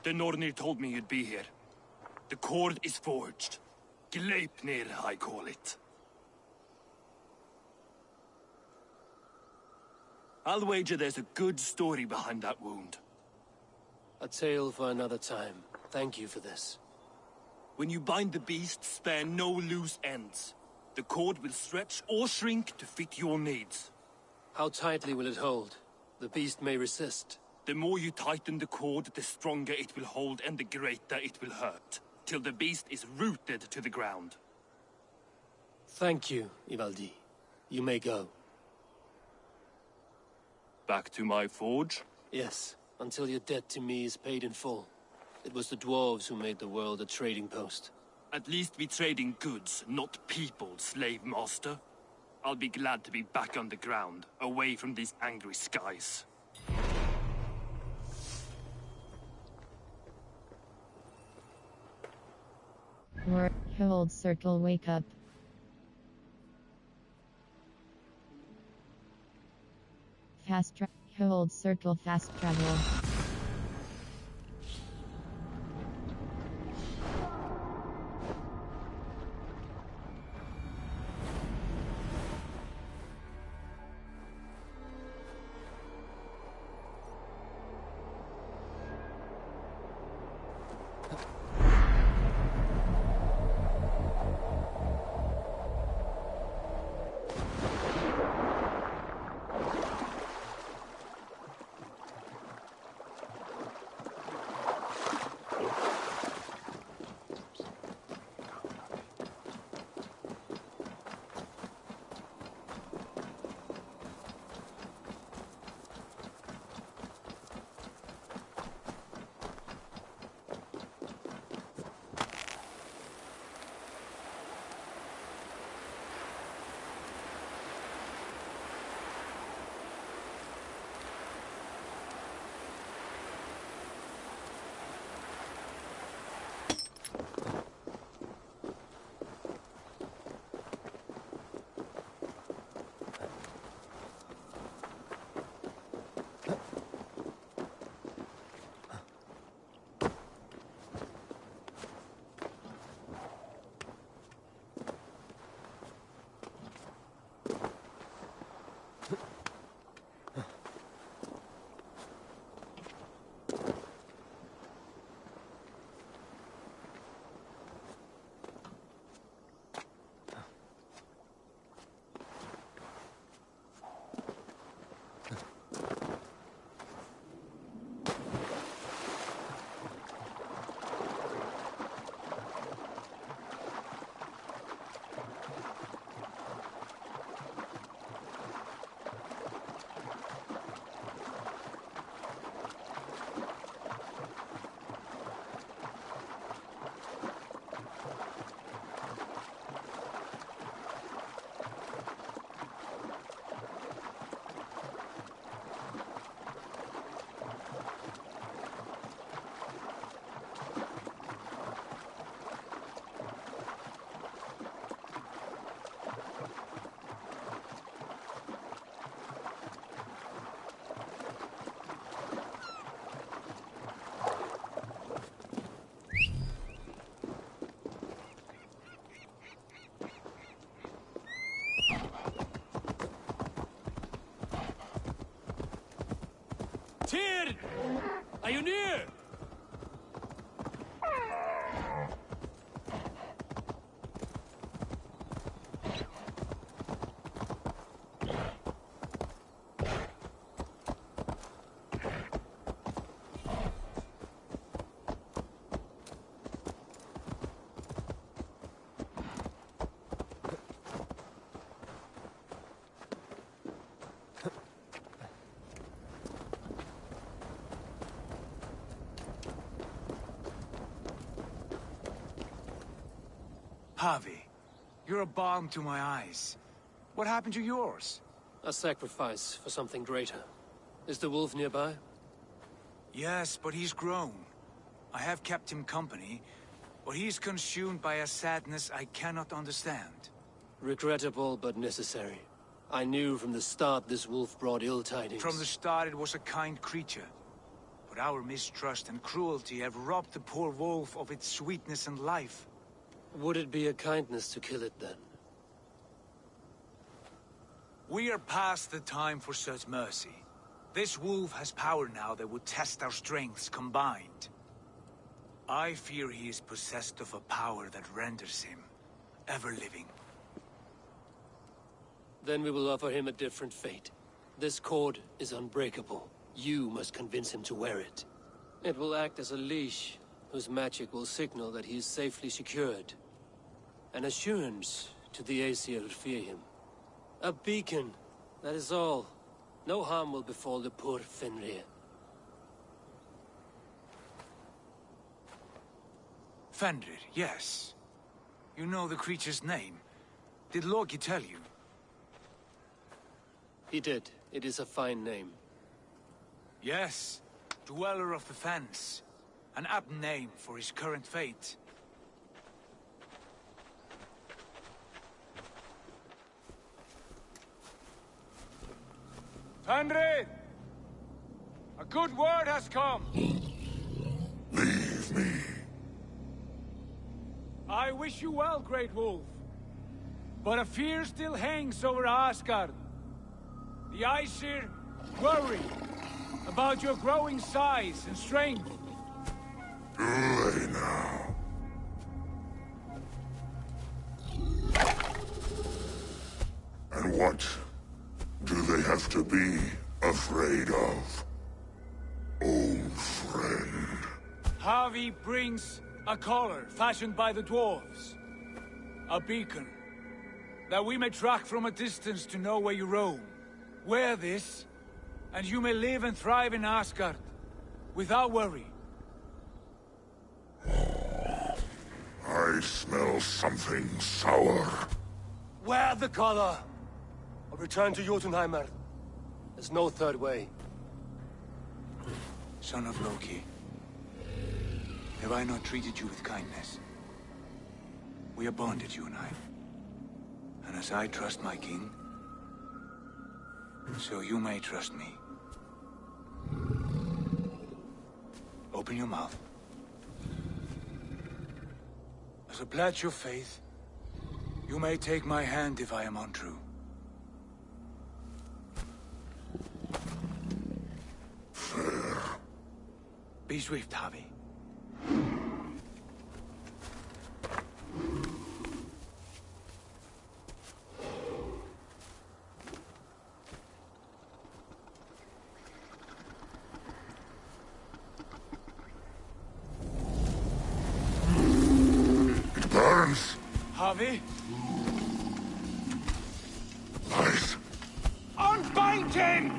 The Nornir told me you'd be here. The cord is forged. Gleipnir, I call it. I'll wager there's a good story behind that wound. A tale for another time. Thank you for this. When you bind the beast, spare no loose ends. The cord will stretch or shrink to fit your needs. How tightly will it hold? The beast may resist. The more you tighten the cord, the stronger it will hold and the greater it will hurt, till the beast is rooted to the ground. Thank you, Ivaldi. You may go. Back to my forge? Yes, until your debt to me is paid in full. It was the dwarves who made the world a trading post. At least we trade in goods, not people, slave master. I'll be glad to be back on the ground, away from these angry skies. Hold circle, wake up. Hold circle, fast travel. Tyr! Are you near? HOBI, you're a balm to my eyes. What happened to yours? A sacrifice for something greater. Is the wolf nearby? Yes, but he's grown. I have kept him company, but he's consumed by a sadness I cannot understand. Regrettable, but necessary. I knew from the start this wolf brought ill tidings. From the start it was a kind creature. But our mistrust and cruelty have robbed the poor wolf of its sweetness and life. Would it be a kindness to kill it then? We are past the time for such mercy. This wolf has power now that would test our strengths combined. I fear he is possessed of a power that renders him ever-living. Then we will offer him a different fate. This cord is unbreakable. You must convince him to wear it. It will act as a leash, whose magic will signal that he is safely secured. An assurance to the Aesir who fear him. A beacon, that is all. No harm will befall the poor Fenrir. Fenrir, yes. You know the creature's name. Did Loki tell you? He did. It is a fine name. Yes. Dweller of the Fens. An apt name for his current fate. Fenrir! A good word has come! Leave me. I wish you well, Great Wolf. But a fear still hangs over Asgard. The Aesir worry about your growing size and strength. Do they now? And what do they have to be afraid of? Old friend. HOBI brings a collar fashioned by the dwarves. A beacon, that we may track from a distance to know where you roam. Wear this, and you may live and thrive in Asgard, without worry. I smell something sour. Wear the collar! Or return to Jotunheimer. There's no third way. Son of Loki, have I not treated you with kindness? We are bonded, you and I. And as I trust my king, so you may trust me. Open your mouth. As a pledge of faith, you may take my hand if I am untrue. Fair. Be swift, HOBI. It burns. HOBI, Lies. unbind him!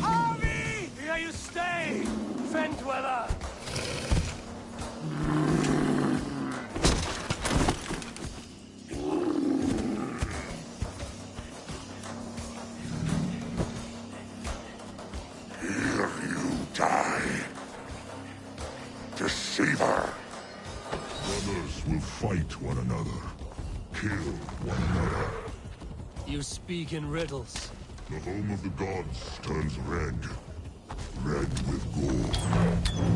HOBI! Here you stay, Fen Dweller! Here you die. Deceiver. Brothers will fight one another. Kill one another. You speak in riddles. The home of the gods turns red. Red with gore.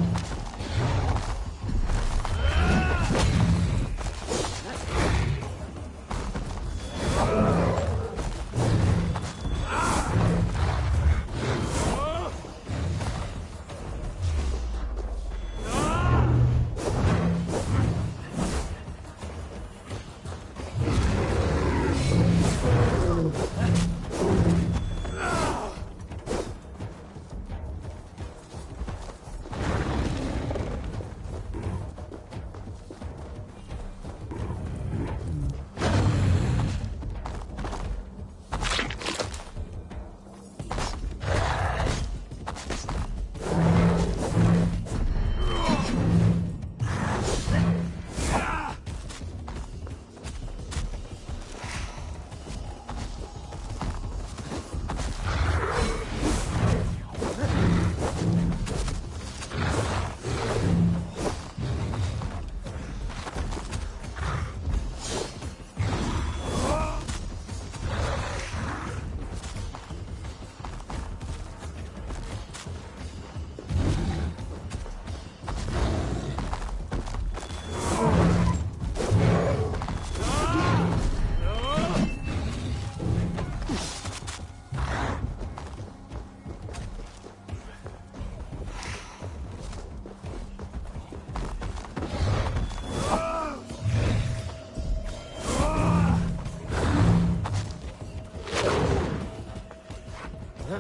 It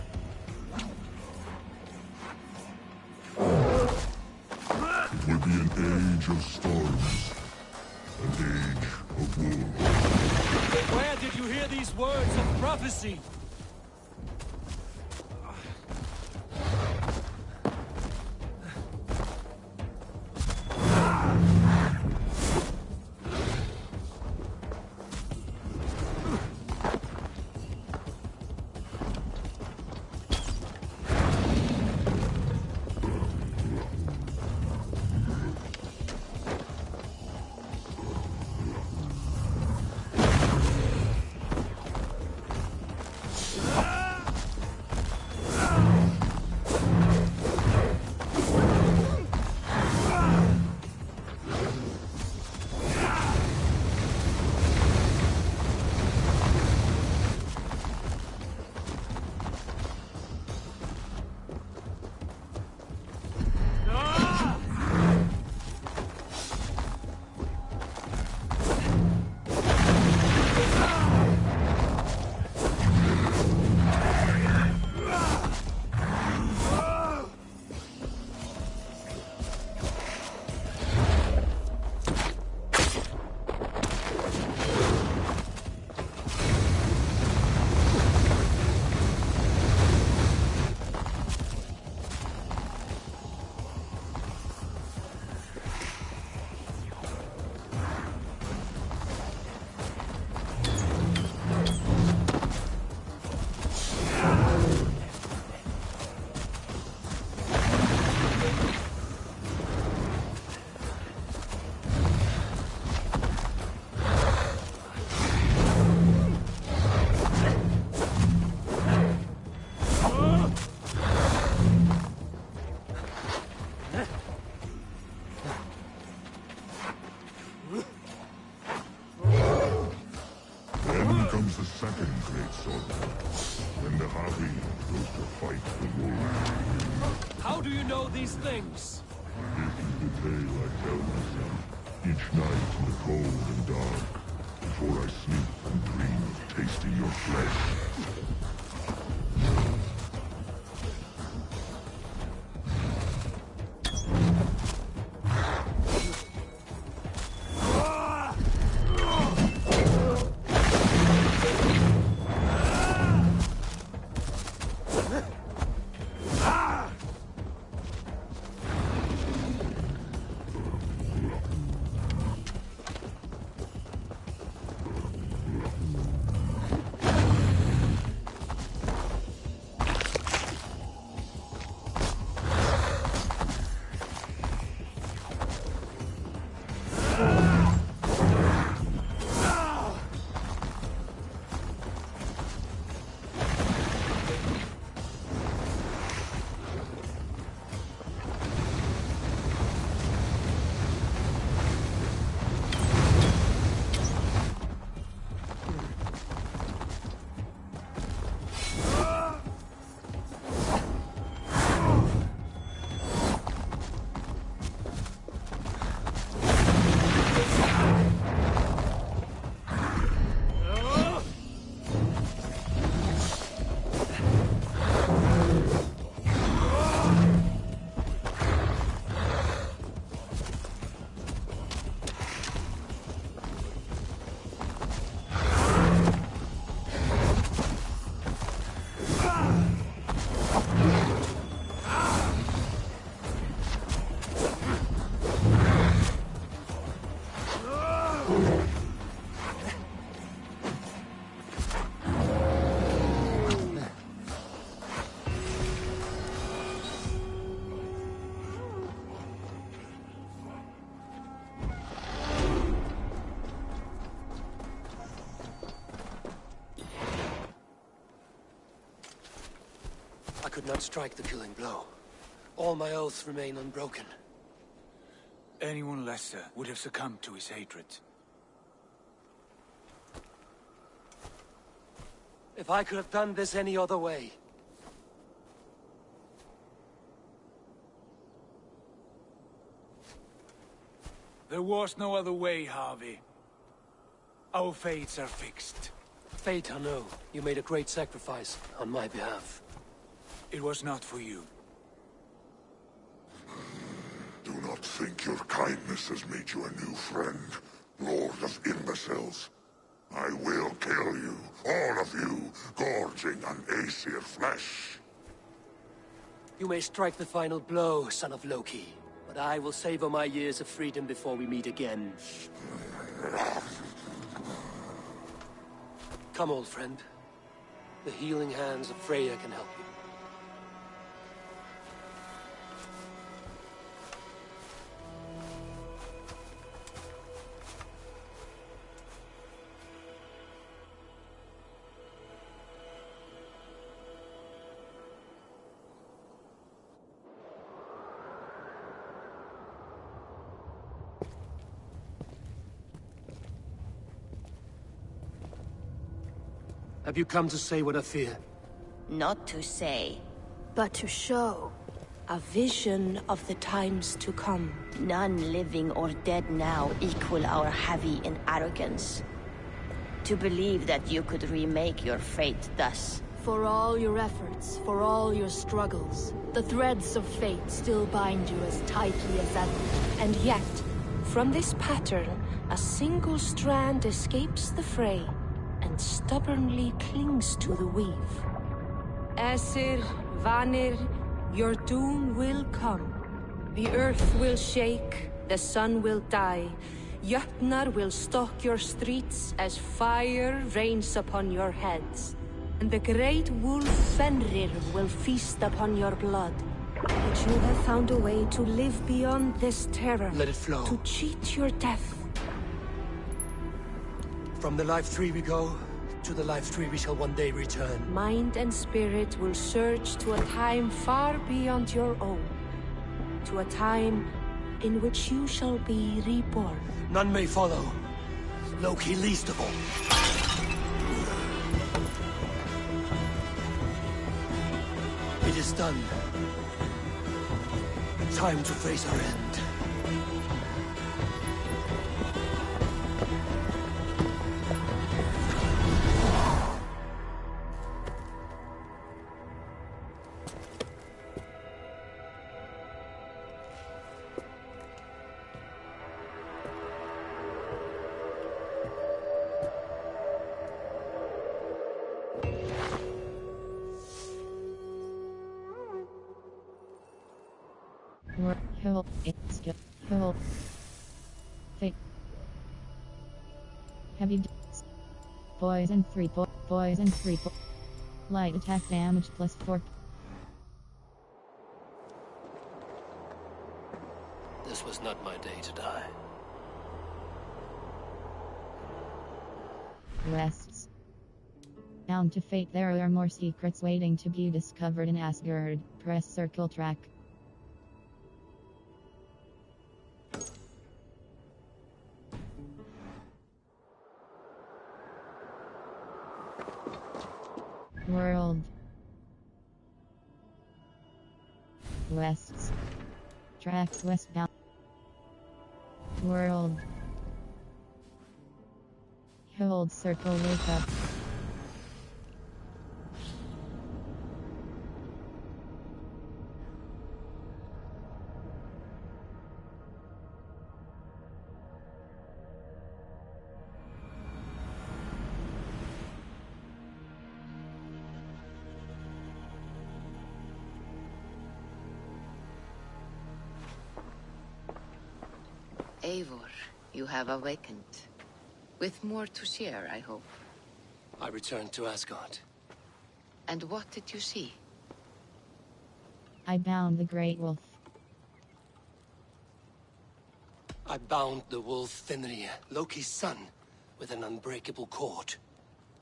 will be an age of storms. An age of war. Where did you hear these words of prophecy? Comes the second great sorrow, when the HOBI goes to fight the wolf. How do you know these things? This is the tale I tell myself, each night in the cold and dark, before I sleep and dream of tasting your flesh. I could not strike the killing blow. All my oaths remain unbroken. Anyone lesser would have succumbed to his hatred. If I could have done this any other way. There was no other way, Harvey. Our fates are fixed. Fate, I know. You made a great sacrifice on my behalf. It was not for you. Do not think your kindness has made you a new friend, Lord of Imbeciles. I will kill you, all of you, gorging on Aesir flesh. You may strike the final blow, son of Loki, but I will savor my years of freedom before we meet again. Come, old friend. The healing hands of Freya can help you. Have you come to say what I fear? Not to say. But to show a vision of the times to come. None living or dead now equal our heavy in arrogance. To believe that you could remake your fate thus. For all your efforts, for all your struggles, the threads of fate still bind you as tightly as ever. And yet, from this pattern, a single strand escapes the fray and stubbornly clings to the weave. Aesir, Vanir, your doom will come. The earth will shake, the sun will die. Jötnar will stalk your streets as fire rains upon your heads. And the great wolf Fenrir will feast upon your blood. But you have found a way to live beyond this terror. Let it flow. To cheat your death. From the life tree we go, to the life tree we shall one day return. Mind and spirit will surge to a time far beyond your own. To a time in which you shall be reborn. None may follow. Loki least of all. It is done. Time to face our end. Help, it's help. Fake. Heavy poison 3 poison 3 light attack damage +4. This was not my day to die. Rests. Bound to fate, there are more secrets waiting to be discovered in Asgard. Press circle track. World. Wests. Tracks westbound. World. Hold circle wake up. Eivor, you have awakened. With more to share, I hope. I returned to Asgard. And what did you see? I bound the great wolf. I bound the wolf Fenrir, Loki's son, with an unbreakable cord.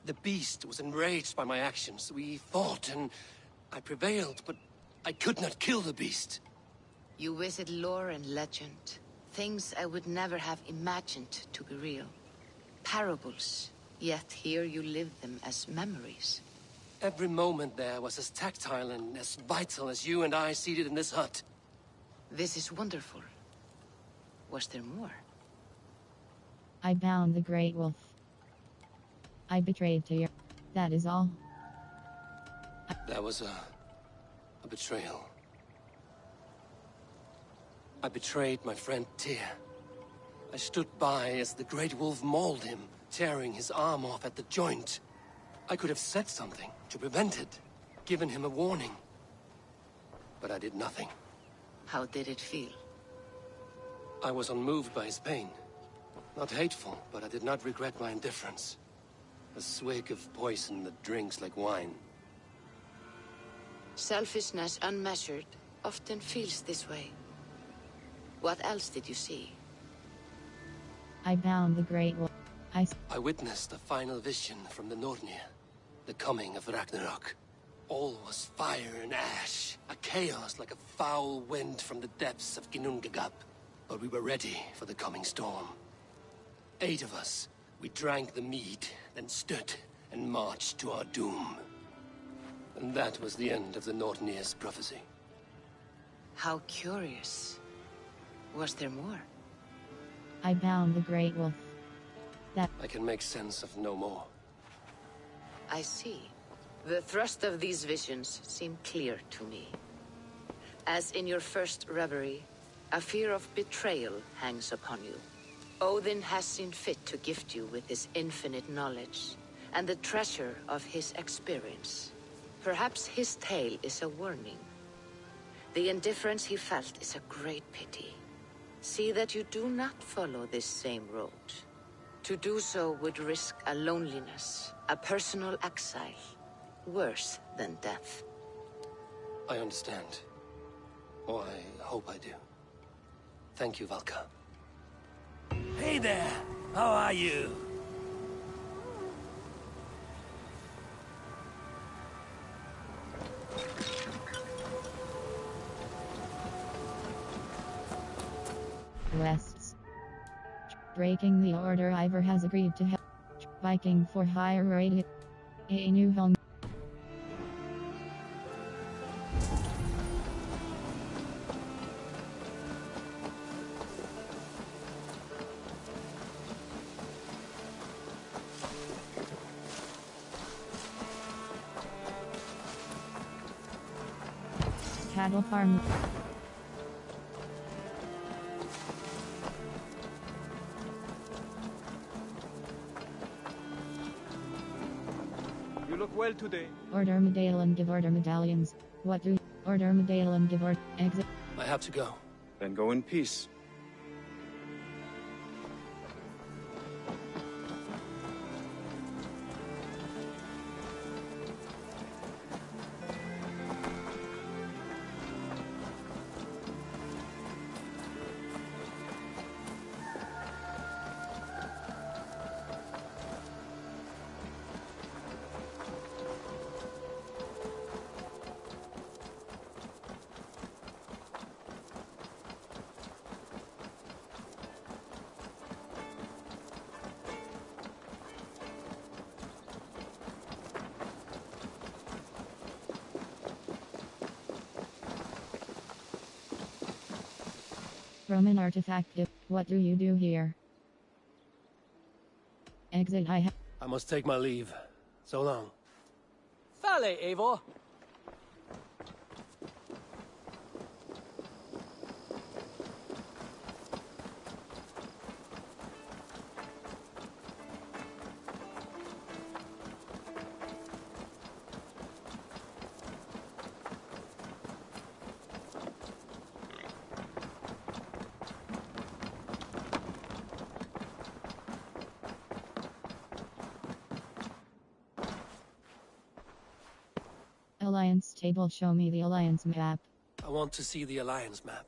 The beast was enraged by my actions. We fought and I prevailed, but I could not kill the beast. You visit lore and legend. Things I would never have imagined to be real. Parables, yet here you live them as memories. Every moment there was as tactile and as vital as you and I seated in this hut. This is wonderful. Was there more? I bound the great wolf. I betrayed to your... That is all. That was A betrayal. I betrayed my friend Tyr. I stood by as the Great Wolf mauled him, tearing his arm off at the joint. I could have said something to prevent it, given him a warning. But I did nothing. How did it feel? I was unmoved by his pain. Not hateful, but I did not regret my indifference. A swig of poison that drinks like wine. Selfishness unmeasured often feels this way. What else did you see? I bound the Great Wolf. I witnessed a final vision from the Nornir. The coming of Ragnarok. All was fire and ash. A chaos like a foul wind from the depths of Ginnungagap. But we were ready for the coming storm. 8 of us. We drank the mead, then stood and marched to our doom. And that was the end of the Nornir's prophecy. How curious. Was there more? I bound the Great Wolf. I can make sense of no more. I see. The thrust of these visions seem clear to me. As in your first reverie, a fear of betrayal hangs upon you. Odin has seen fit to gift you with his infinite knowledge, and the treasure of his experience. Perhaps his tale is a warning. The indifference he felt is a great pity. See that you do not follow this same road. To do so would risk a loneliness, a personal exile, worse than death. I understand. Or I hope I do. Thank you, Valka. Hey there! How are you? Wests. Breaking the order, Ivor has agreed to help Viking for hire raid. A new home. Cattle farm. You look well today. Order medallion, give order medallions. What do order medallion, give order exit? I have to go. Then go in peace. Roman artifact. What do you do here? Exit. I must take my leave. So long. Fale, Eivor! Alliance table. Show me the Alliance map. I want to see the Alliance map.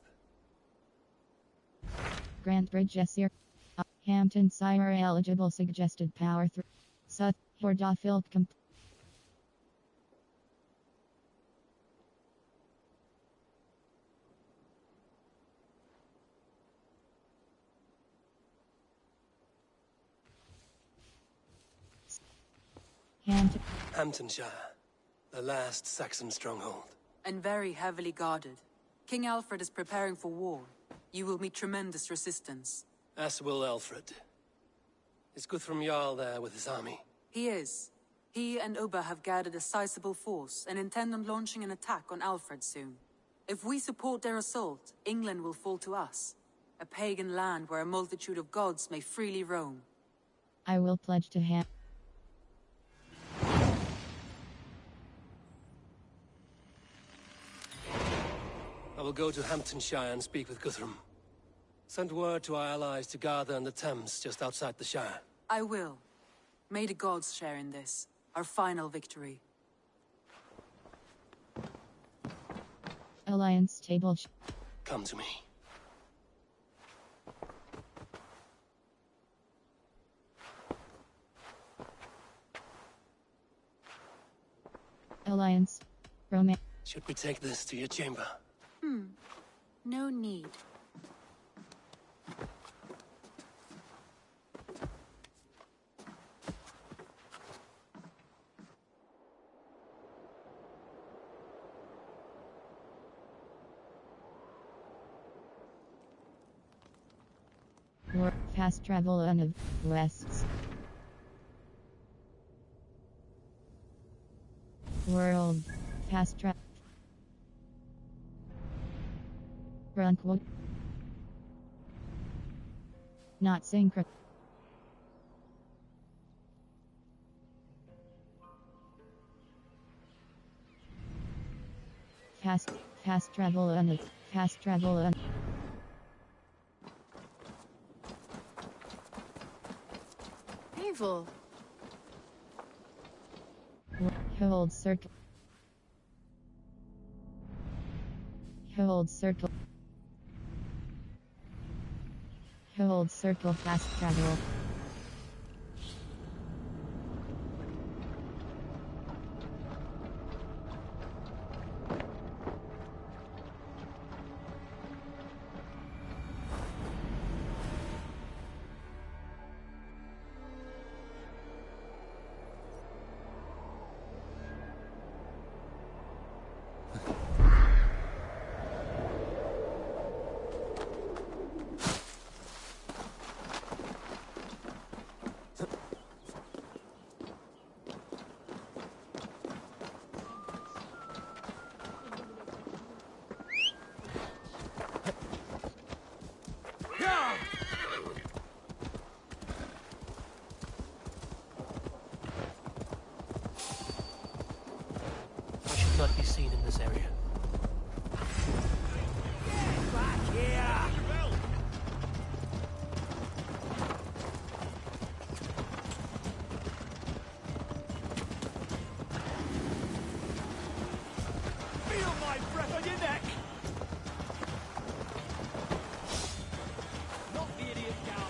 Grant Bridge Essir. Hampton Sire eligible. Suggested power 3. Suth. Hordafil. Hamptonshire. The last Saxon stronghold. And very heavily guarded. King Alfred is preparing for war. You will meet tremendous resistance. As will Alfred. Is Guthrum Jarl there with his army? He is. He and Ubba have gathered a sizable force and intend on launching an attack on Alfred soon. If we support their assault, England will fall to us. A pagan land where a multitude of gods may freely roam. I will pledge to him. I will go to Hamptonshire and speak with Guthrum. Send word to our allies to gather on the Thames just outside the Shire. I will. May the gods share in this, our final victory. Alliance table. Come to me. Alliance. Romance. Should we take this to your chamber? No need. Fast travel on the Wests. World. Fast travel. Bruntwood. Not synchro. Fast travel on the fast travel on. Evil. Hold circle. Hold circle. Hold circle fast travel. Not be seen in this area. Back here! Feel my breath on your neck! Not the idiot gal.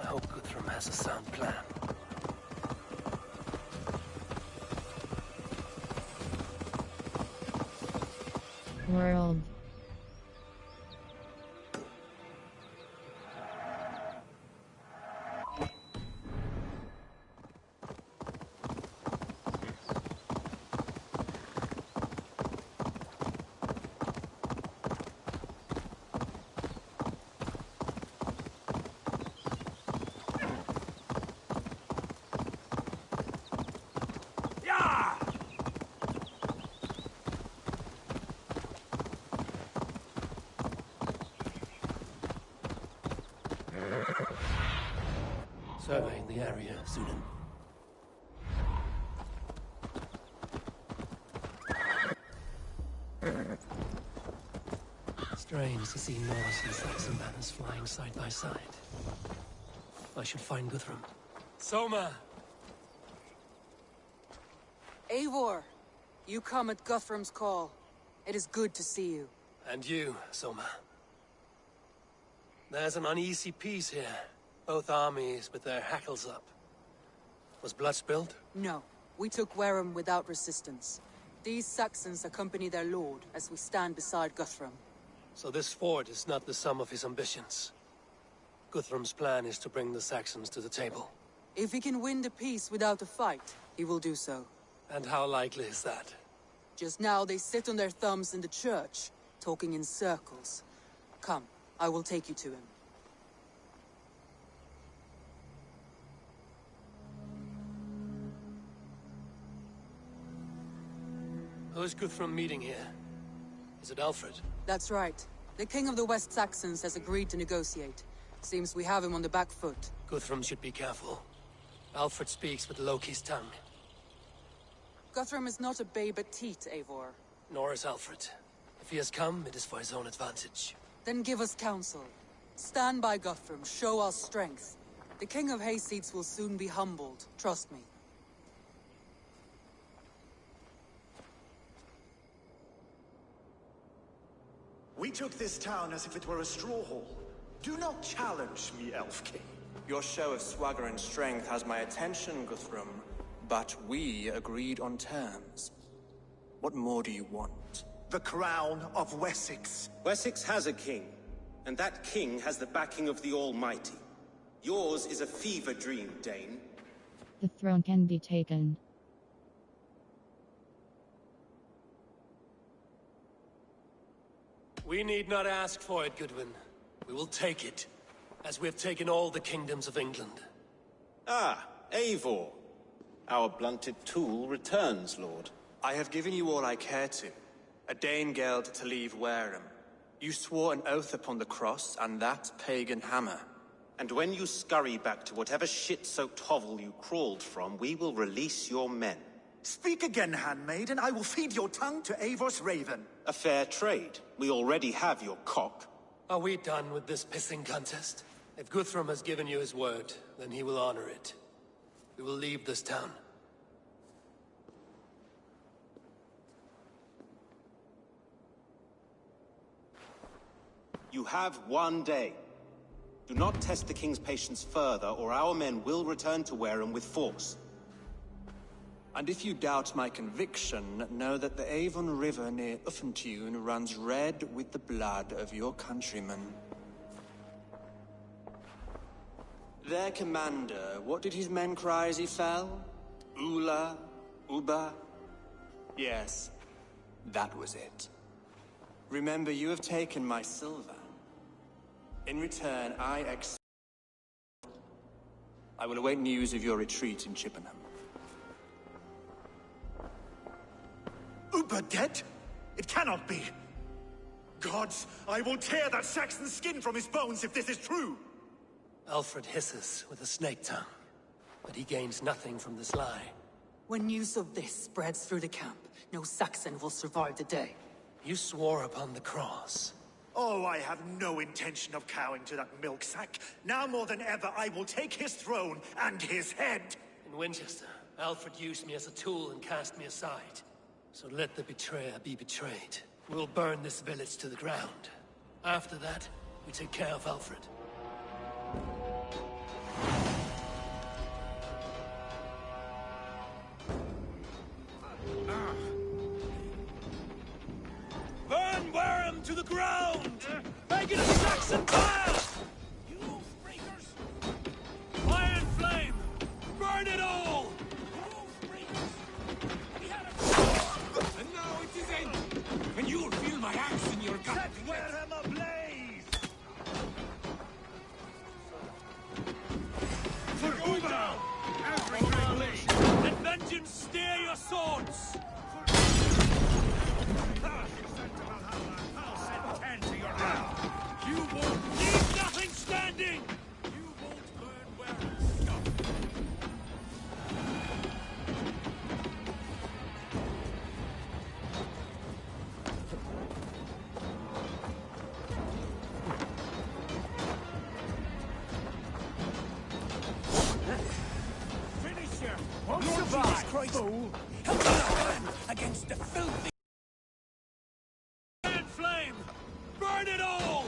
I hope Guthrum has a sound plan. World. Surveying the area, Sunan. strange to see Norse and Saxon banners flying side by side. I should find Guthrum. Soma! Eivor! You come at Guthrum's call. It is good to see you. And you, Soma. There's an uneasy peace here. Both armies with their hackles up. Was blood spilled? No. We took Wareham without resistance. These Saxons accompany their lord as we stand beside Guthrum. So this fort is not the sum of his ambitions. Guthrum's plan is to bring the Saxons to the table. If he can win the peace without a fight, he will do so. And how likely is that? Just now they sit on their thumbs in the church, talking in circles. Come, I will take you to him. Who is Guthrum meeting here? Is it Alfred? That's right. The king of the West Saxons has agreed to negotiate. Seems we have him on the back foot. Guthrum should be careful. Alfred speaks with Loki's tongue. Guthrum is not a babe at teat, Eivor. Nor is Alfred. If he has come, it is for his own advantage. Then give us counsel. Stand by Guthrum, show our strength. The king of Hayseeds will soon be humbled, trust me. We took this town as if it were a straw hall. Do not challenge me, Elf King. Your show of swagger and strength has my attention, Guthrum. But we agreed on terms. What more do you want? The crown of Wessex. Wessex has a king, and that king has the backing of the Almighty. Yours is a fever dream, Dane. The throne can be taken. We need not ask for it, Goodwin. We will take it, as we have taken all the kingdoms of England. Ah, Eivor. Our blunted tool returns, Lord. I have given you all I care to. A Danegeld to leave Wareham. You swore an oath upon the cross, and that pagan hammer. And when you scurry back to whatever shit-soaked hovel you crawled from, we will release your men. Speak again, handmaid, and I will feed your tongue to Eivor's raven. A fair trade. We already have your cock. Are we done with this pissing contest? If Guthrum has given you his word, then he will honor it. We will leave this town. You have one day. Do not test the king's patience further, or our men will return to Wareham with force. And if you doubt my conviction, know that the Avon River near Uffentune runs red with the blood of your countrymen. Their commander, what did his men cry as he fell? Ula? Uba? Yes, that was it. Remember, you have taken my silver. In return, I will await news of your retreat in Chippenham. Uber dead? It cannot be. Gods, I will tear that Saxon's skin from his bones if this is true. Alfred hisses with a snake tongue, but he gains nothing from this lie. When news of this spreads through the camp, no Saxon will survive the day. You swore upon the cross. Oh, I have no intention of cowing to that milk sack. Now more than ever, I will take his throne and his head. In Winchester, Alfred used me as a tool and cast me aside. So let the betrayer be betrayed. We'll burn this village to the ground. After that, we take care of Alfred. Burn Wareham to the ground! Make it a Saxon fire! You oath-breakers! Fire and flame! Burn it all! You oath-breakers! We had a... And now it is ended! And you'll feel my axe in your gut! Set Wareham ablaze! For Uber! Every great let vengeance steer your swords! You won't need nothing! Jesus Christ! Fool! Help me stand against the filthy... Iron flame! Burn it all!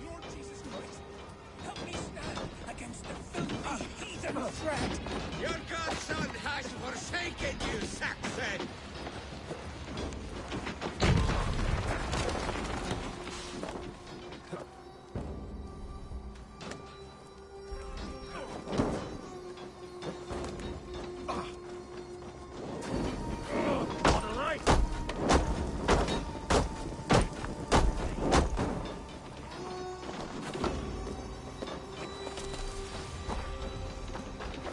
Lord Jesus Christ! Help me stand against the filthy heathen threat! Your godson has forsaken you, Saxon!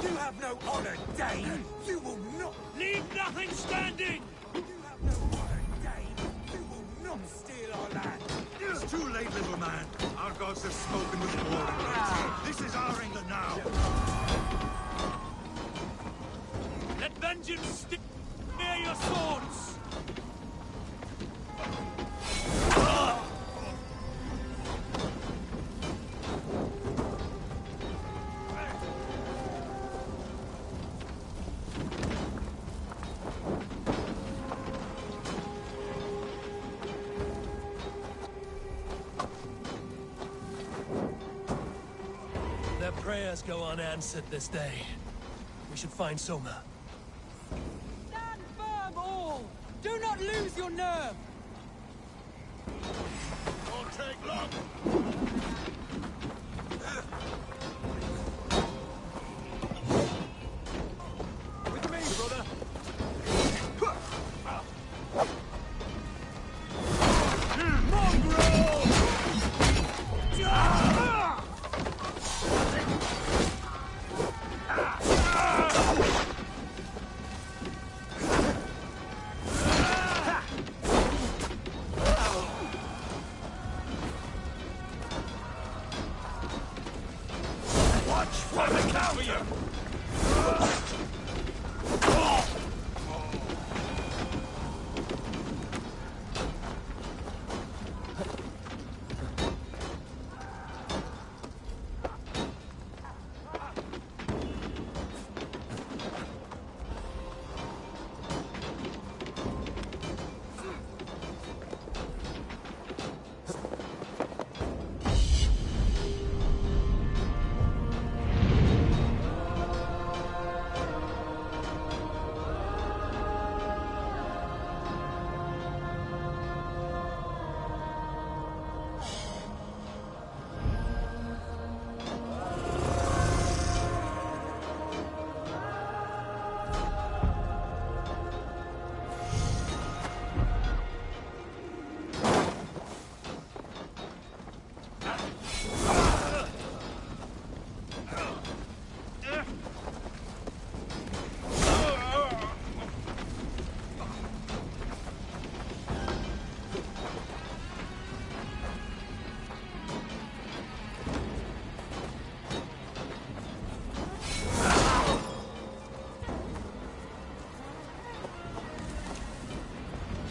You have no honor, Dane! You will not... Leave nothing standing! You have no honor, Dane! You will not steal our land! It's too late, little man. Our gods have spoken with war. This is our England now. Let vengeance stick near your swords! Their prayers go unanswered this day. We should find Soma. Stand firm, all! Do not lose your nerve! Won't take long! With me, brother!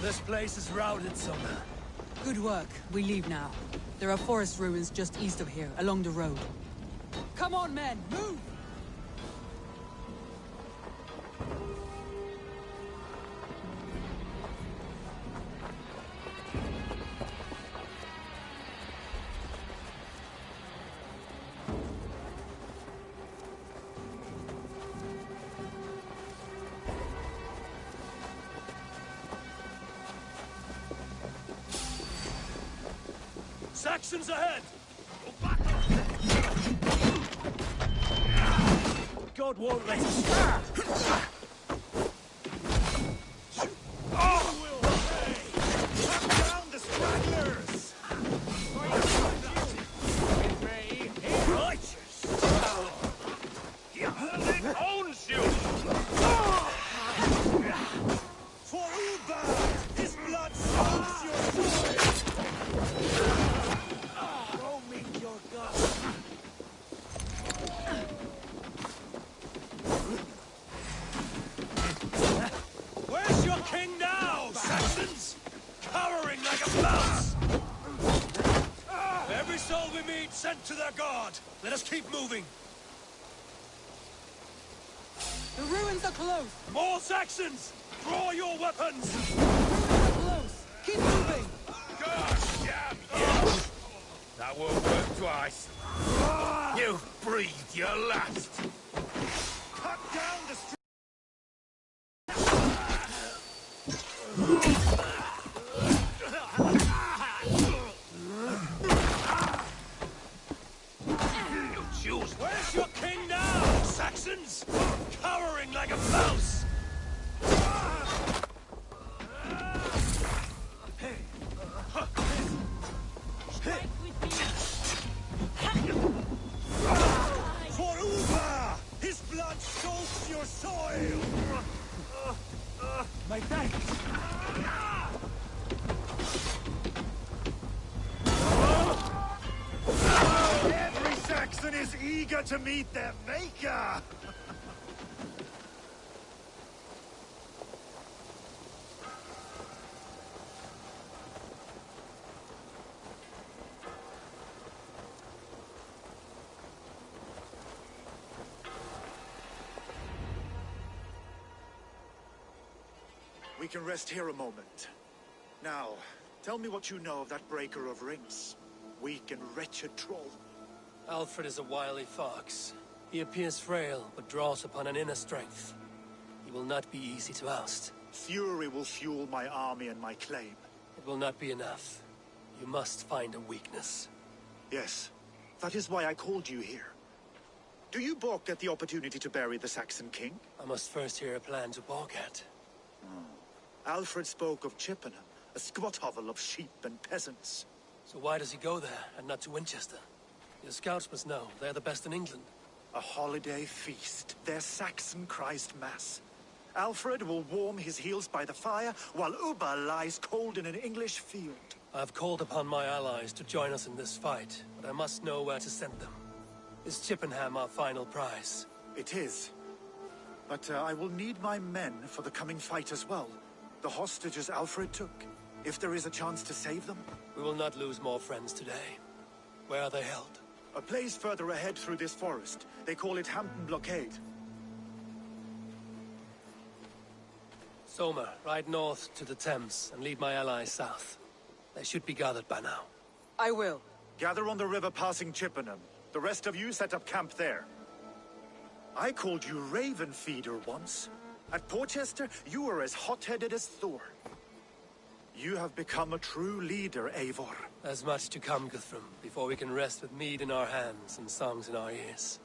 This place is routed, Soma. Good work. We leave now. There are forest ruins just east of here, along the road. Come on, men! Move! Saxons ahead! God won't let us. Sent to their god. Let us keep moving. The ruins are close! More Saxons! Draw your weapons! The ruins are close! Keep moving! God damn you! That won't work twice. You've breathed your last. Cut down the street! Where's your king now, Saxons? Cowering like a mouse! For Uba! His blood soaks your soil! My thanks. Every Saxon is eager to meet their maker! We can rest here a moment. Now, tell me what you know of that breaker of rings. Weak and wretched troll. Alfred is a wily fox. He appears frail, but draws upon an inner strength. He will not be easy to oust. Fury will fuel my army and my claim. It will not be enough. You must find a weakness. Yes, that is why I called you here. Do you balk at the opportunity to bury the Saxon king? I must first hear a plan to balk at. Alfred spoke of Chippenham, a squat hovel of sheep and peasants. So why does he go there, and not to Winchester? Your scouts must know. They're the best in England. A holiday feast, their Saxon Christ Mass. Alfred will warm his heels by the fire, while Uba lies cold in an English field. I have called upon my allies to join us in this fight, but I must know where to send them. Is Chippenham our final prize? It is. But I will need my men for the coming fight as well. The hostages Alfred took. If there is a chance to save them. We will not lose more friends today. Where are they held? A place further ahead through this forest. They call it Hampton Blockade. Somer, ride north to the Thames and lead my allies south. They should be gathered by now. I will. Gather on the river passing Chippenham. The rest of you set up camp there. I called you Raven Feeder once. At Porchester, you were as hot-headed as Thor. You have become a true leader, Eivor. There's much to come, Guthrum, before we can rest with mead in our hands and songs in our ears.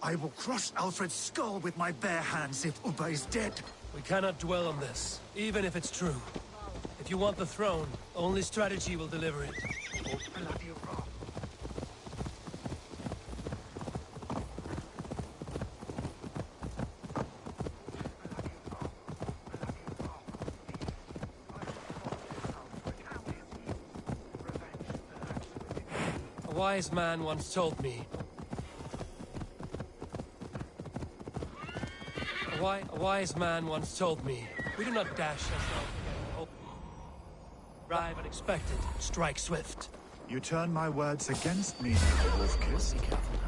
I will crush Alfred's skull with my bare hands if Uba is dead. We cannot dwell on this, even if it's true. If you want the throne, only strategy will deliver it. A wise man once told me... A wise man once told me, we do not dash ourselves against hope. Arrive unexpected, strike swift. You turn my words against me, Wolfkiss. Be careful now.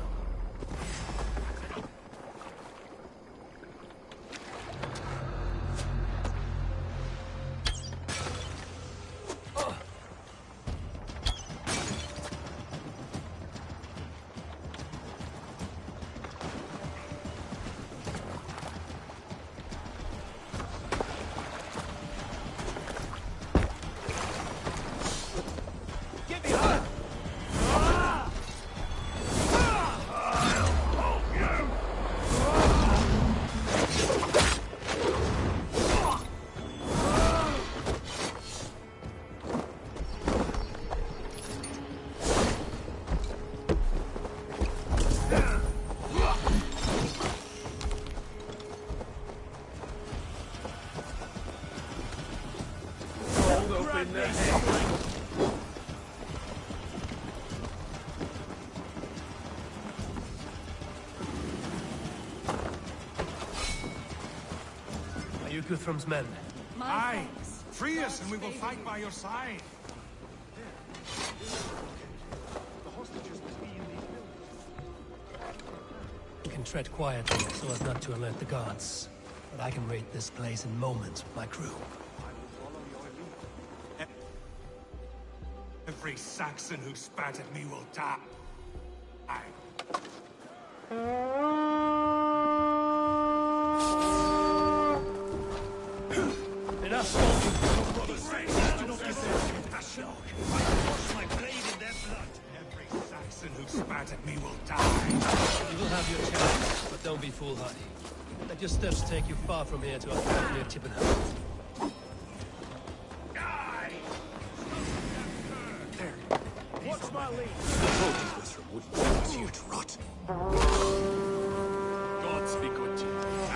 Are you Guthrum's men? Aye. Free us and we will fight by your side. The hostages must be in these buildings. We can tread quietly so as not to alert the guards. But I can raid this place in moments with my crew. Every Saxon who spat at me will die. Enough smoking! I don't deserve compassion. I wash my blade in their blood. Every Saxon who spat at me will die. You will have your chance, but don't be foolhardy. Let your steps take you far from here to our camp near Chippenham. Watch my lead. Here to rot. Gods be good to you.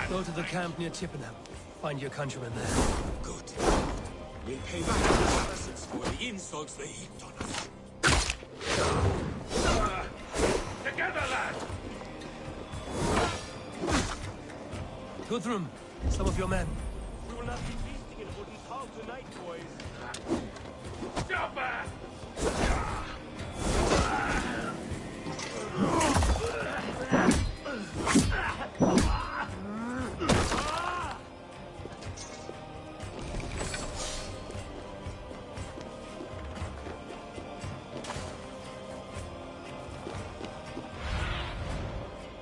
Go to the camp near Chippenham. Find your countrymen there. Good. We'll pay back the Saracens for the insults they heaped on us. Together, lad! Guthrum, some of your men. We will not be feasting in Wooden Hall tonight, boys. Chopper!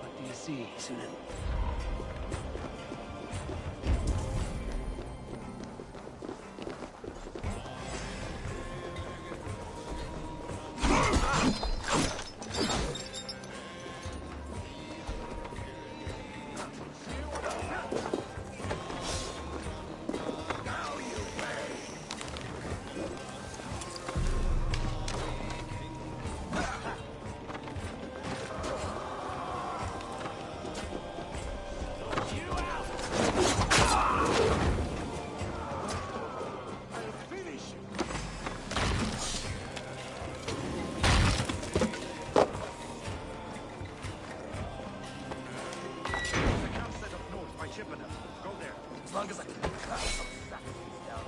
What do you see, Sunan? As long as I can crack some sacraments down.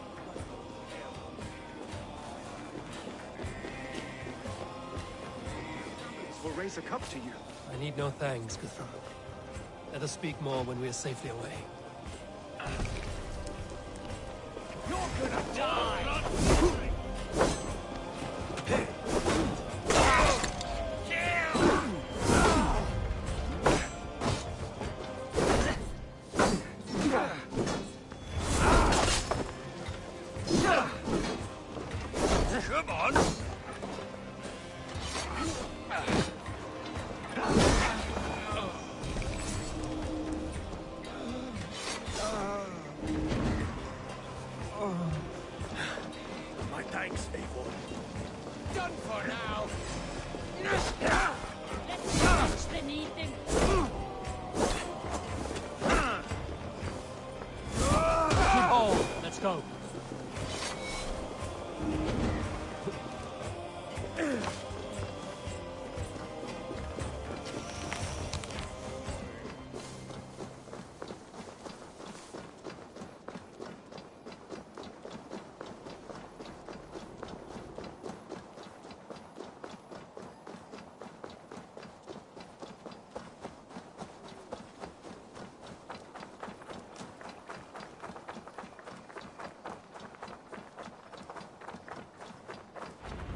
We'll raise a cup to you. I need no thanks, Guthrum. Let us speak more when we are safely away. You're gonna die! Come on! My thanks, Eivor. Done for now. Let's crush beneath him. Good ball. Let's go.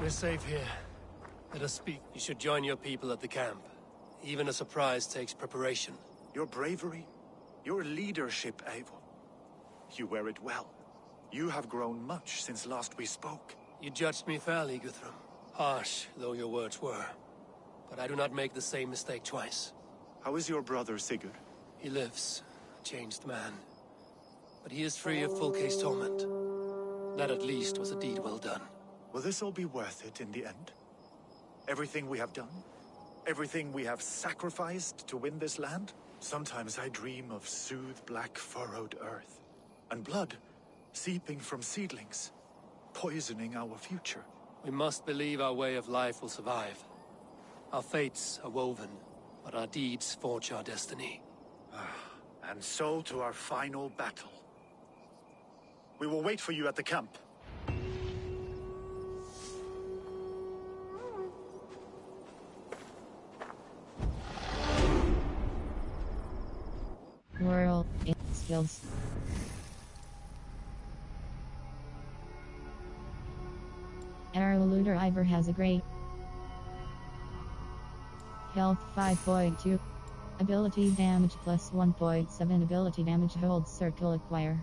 We're safe here. Let us speak. You should join your people at the camp. Even a surprise takes preparation. Your bravery, your leadership, Eivor. You wear it well. You have grown much since last we spoke. You judged me fairly, Guthrum. Harsh though your words were. But I do not make the same mistake twice. How is your brother, Sigurd? He lives, a changed man. But he is free of full case torment. That at least was a deed well done. Will this all be worth it in the end? Everything we have done? Everything we have sacrificed to win this land? Sometimes I dream of soothed black furrowed earth, and blood seeping from seedlings, poisoning our future. We must believe our way of life will survive. Our fates are woven, but our deeds forge our destiny. And so to our final battle. We will wait for you at the camp. skills. Arrow Looter Ivor has a great health 5.2, ability damage plus 1.7, ability damage hold circle acquire.